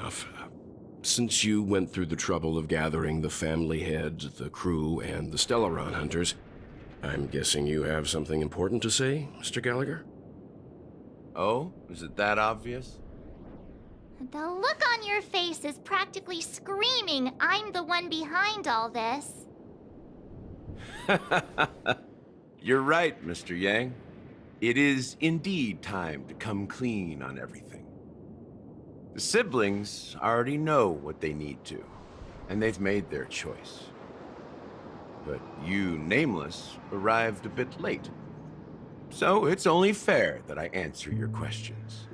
enough. Since you went through the trouble of gathering the family heads, the crew, and the Stellaron hunters, I'm guessing you have something important to say, Mr. Gallagher? Oh? Is it that obvious? The look on your face is practically screaming, I'm the one behind all this. You're right, Mr. Yang. It is indeed time to come clean on everything. The siblings already know what they need to, and they've made their choice. But you, Nameless, arrived a bit late. So it's only fair that I answer your questions.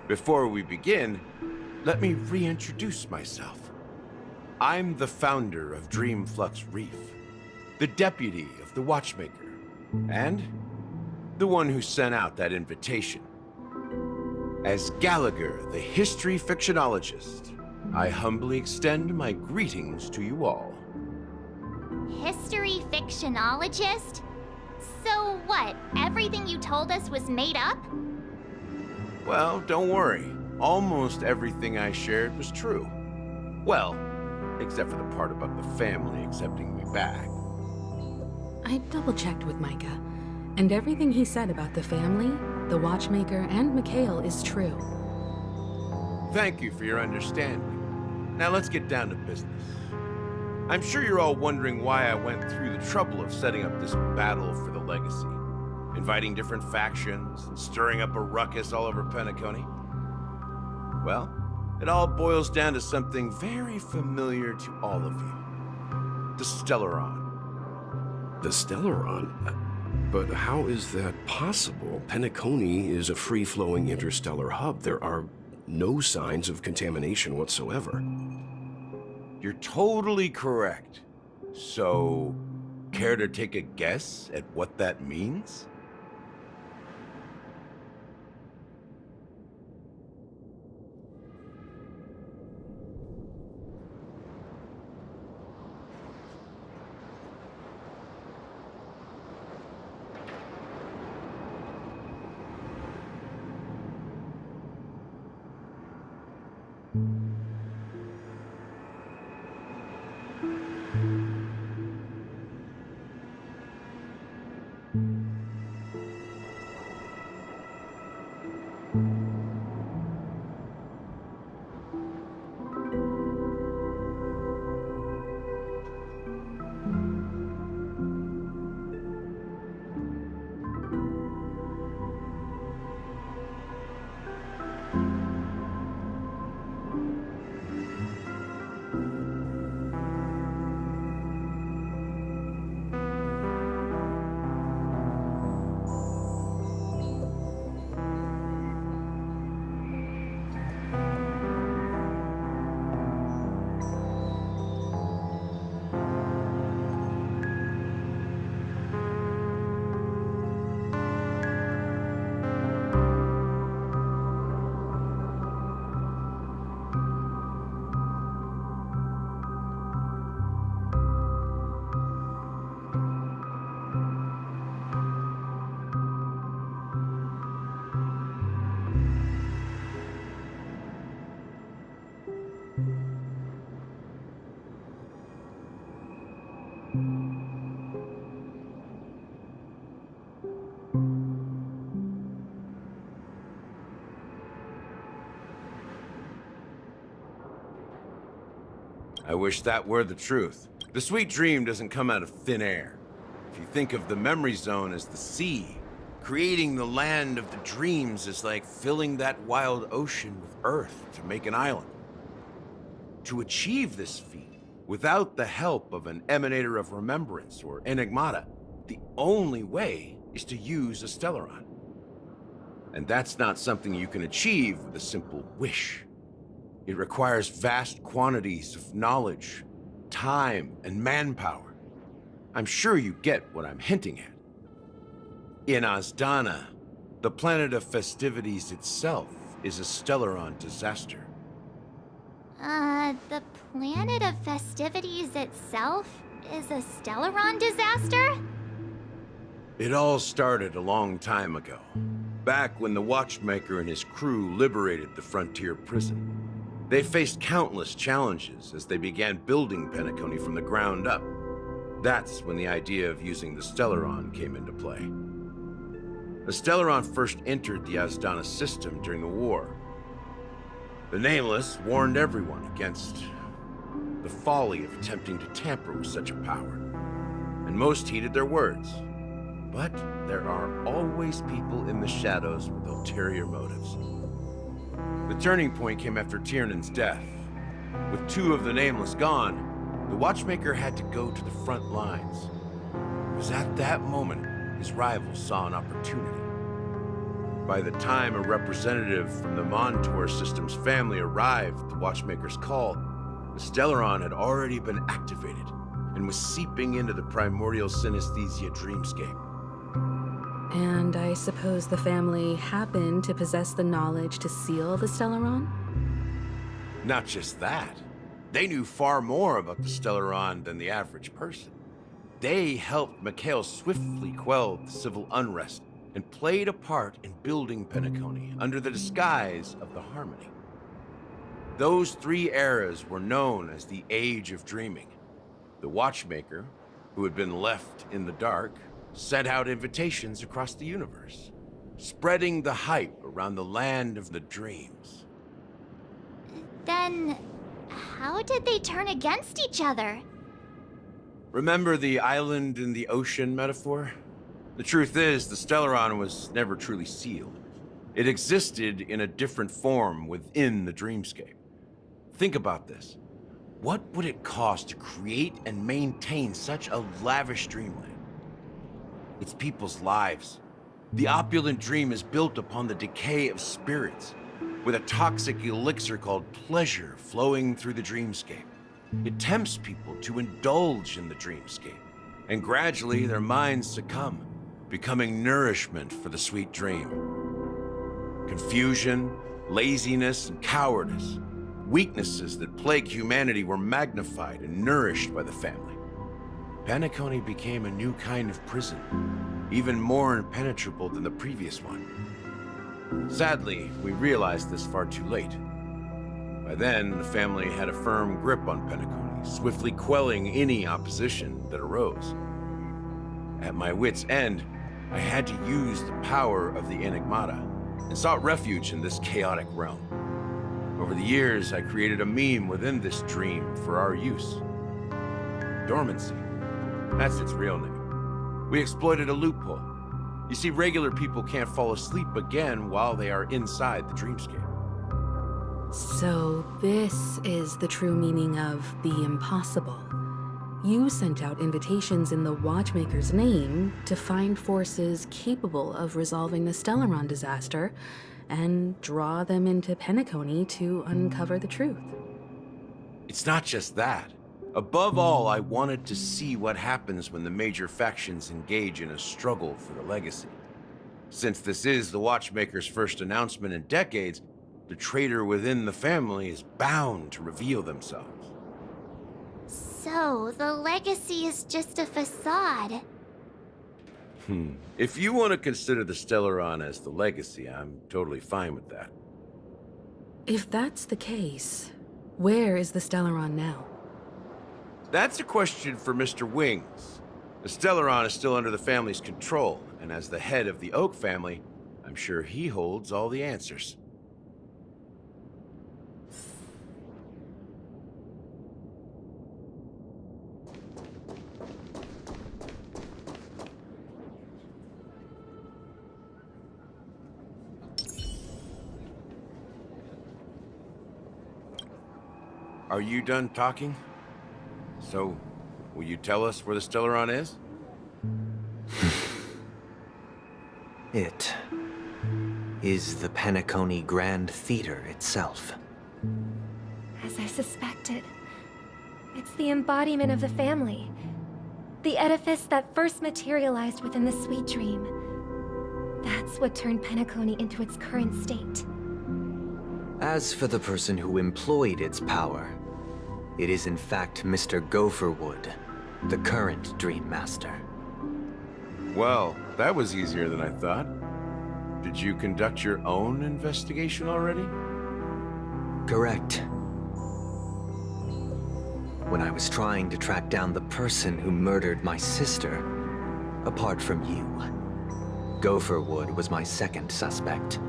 Before we begin, let me reintroduce myself. I'm the founder of Dreamflux Reef, the deputy of the Watchmaker, and the one who sent out that invitation. As Gallagher, the history fictionologist, I humbly extend my greetings to you all. History fictionologist? So what, everything you told us was made up? Well, don't worry. Almost everything I shared was true. Well, except for the part about the family accepting me back. I double-checked with Micah, and everything he said about the family, the Watchmaker, and Mikhail is true. Thank you for your understanding. Now let's get down to business. I'm sure you're all wondering why I went through the trouble of setting up this battle for the legacy, inviting different factions and stirring up a ruckus all over Penacony. Well, it all boils down to something very familiar to all of you. The Stellaron. The Stellaron? But how is that possible? Penacony is a free-flowing interstellar hub. There are no signs of contamination whatsoever. You're totally correct. So, care to take a guess at what that means? I wish that were the truth. The sweet dream doesn't come out of thin air. If you think of the memory zone as the sea, creating the land of the dreams is like filling that wild ocean with earth to make an island. To achieve this feat, without the help of an emanator of remembrance or enigmata, the only way is to use a Stellaron. And that's not something you can achieve with a simple wish. It requires vast quantities of knowledge, time, and manpower. I'm sure you get what I'm hinting at. In Azdana, the planet of festivities itself is a Stellaron disaster. The planet of festivities itself is a Stellaron disaster? It all started a long time ago, back when the Watchmaker and his crew liberated the frontier prison. They faced countless challenges as they began building Penacony from the ground up. That's when the idea of using the Stellaron came into play. The Stellaron first entered the Asdana system during the war. The Nameless warned everyone against the folly of attempting to tamper with such a power, and most heeded their words. But there are always people in the shadows with ulterior motives. The turning point came after Tiernan's death. With two of the Nameless gone, the Watchmaker had to go to the front lines. It was at that moment his rivals saw an opportunity. By the time a representative from the Montour Systems family arrived at the Watchmaker's call, the Stellaron had already been activated and was seeping into the primordial synesthesia dreamscape. And I suppose the family happened to possess the knowledge to seal the Stellaron? Not just that. They knew far more about the Stellaron than the average person. They helped Mikhail swiftly quell the civil unrest and played a part in building Penacony under the disguise of the Harmony. Those three eras were known as the Age of Dreaming. The Watchmaker, who had been left in the dark, sent out invitations across the universe, spreading the hype around the land of the dreams. Then, how did they turn against each other? Remember the island in the ocean metaphor? The truth is, the Stellaron was never truly sealed. It existed in a different form within the dreamscape. Think about this. What would it cost to create and maintain such a lavish dreamland? It's people's lives. The opulent dream is built upon the decay of spirits, with a toxic elixir called pleasure flowing through the dreamscape. It tempts people to indulge in the dreamscape, and gradually their minds succumb, becoming nourishment for the sweet dream. Confusion, laziness, and cowardice, weaknesses that plague humanity, were magnified and nourished by the family. Penacony became a new kind of prison, even more impenetrable than the previous one. Sadly, we realized this far too late. By then, the family had a firm grip on Penacony, swiftly quelling any opposition that arose. At my wit's end, I had to use the power of the Enigmata, and sought refuge in this chaotic realm. Over the years, I created a meme within this dream for our use. Dormancy. That's its real name. We exploited a loophole. You see, regular people can't fall asleep again while they are inside the dreamscape. So this is the true meaning of the impossible. You sent out invitations in the Watchmaker's name to find forces capable of resolving the Stellaron disaster and draw them into Penacony to uncover the truth. It's not just that. Above all, I wanted to see what happens when the major factions engage in a struggle for the legacy. Since this is the Watchmaker's first announcement in decades, the traitor within the family is bound to reveal themselves. So, the legacy is just a facade. If you want to consider the Stellaron as the legacy, I'm totally fine with that. If that's the case, where is the Stellaron now? That's a question for Mr. Wings. The Stellaron is still under the family's control, and as the head of the Oak family, I'm sure he holds all the answers. Are you done talking? So, will you tell us where the Stellaron is? It is the Penacony Grand Theater itself. As I suspected, it's the embodiment of the family. The edifice that first materialized within the sweet dream. That's what turned Penacony into its current state. As for the person who employed its power, it is in fact Mr. Gopherwood, the current Dream Master. Well, that was easier than I thought. Did you conduct your own investigation already? Correct. when I was trying to track down the person who murdered my sister, apart from you. Gopherwood was my second suspect.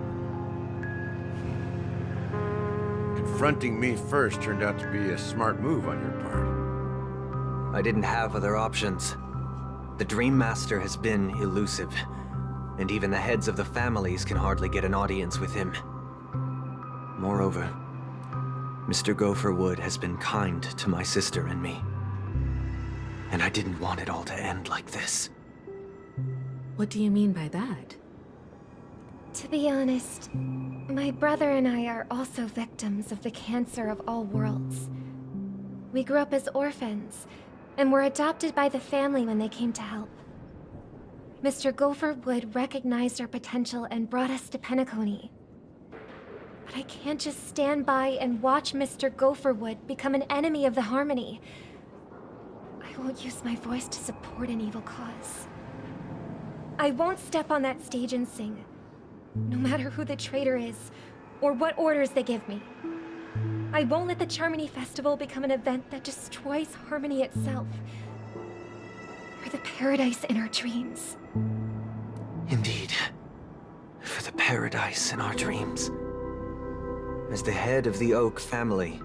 Confronting me first turned out to be a smart move on your part. I didn't have other options. The Dream Master has been elusive, and even the heads of the families can hardly get an audience with him. Moreover, Mr. Gopherwood has been kind to my sister and me. And I didn't want it all to end like this. What do you mean by that? To be honest, my brother and I are also victims of the cancer of all worlds. We grew up as orphans, and were adopted by the family when they came to help. Mr. Gopherwood recognized our potential and brought us to Penacony. But I can't just stand by and watch Mr. Gopherwood become an enemy of the Harmony. I won't use my voice to support an evil cause. I won't step on that stage and sing, no matter who the traitor is, or what orders they give me. I won't let the Charmony Festival become an event that destroys Harmony itself. For the paradise in our dreams. Indeed. For the paradise in our dreams. As the head of the Oak family,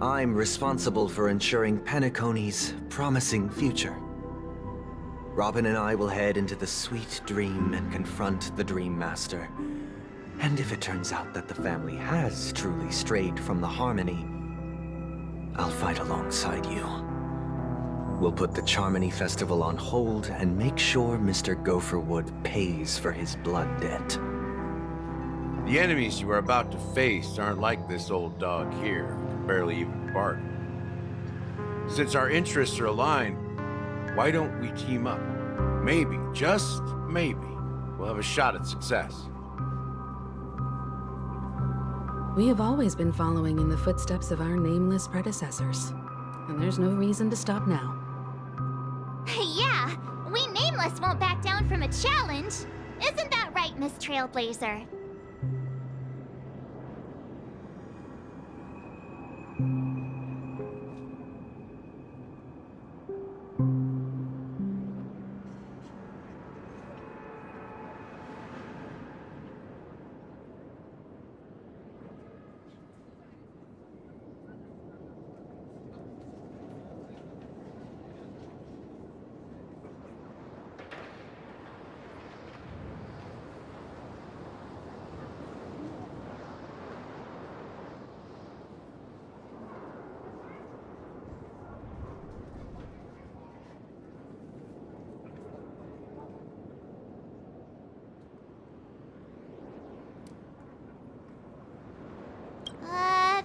I'm responsible for ensuring Penacony's promising future. Robin and I will head into the Sweet Dream and confront the Dream Master. And if it turns out that the family has truly strayed from the Harmony, I'll fight alongside you. We'll put the Charmony Festival on hold and make sure Mr. Gopherwood pays for his blood debt. The enemies you are about to face aren't like this old dog here, who can barely even bark. Since our interests are aligned, why don't we team up? Maybe, just maybe, we'll have a shot at success. We have always been following in the footsteps of our nameless predecessors, and there's no reason to stop now. Yeah, we Nameless won't back down from a challenge. Isn't that right, Miss Trailblazer?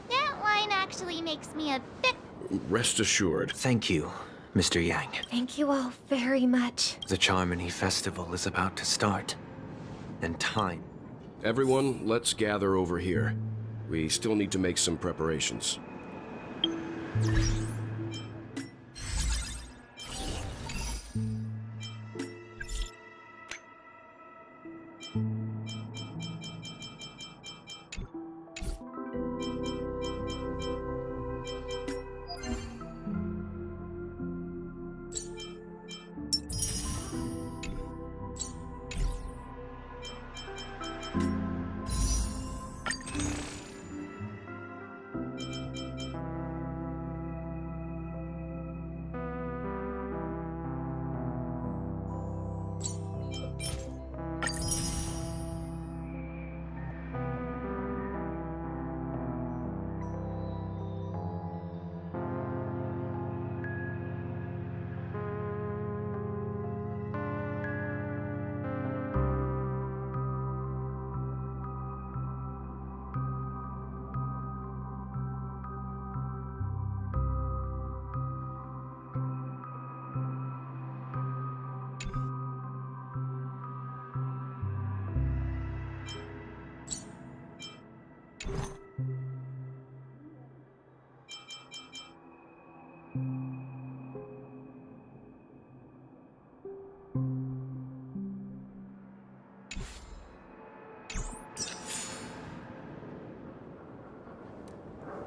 That line actually makes me a bit... Rest assured. Thank you, Mr. Yang. Thank you all very much. The Charmony Festival is about to start. And time. Everyone, let's gather over here. We still need to make some preparations.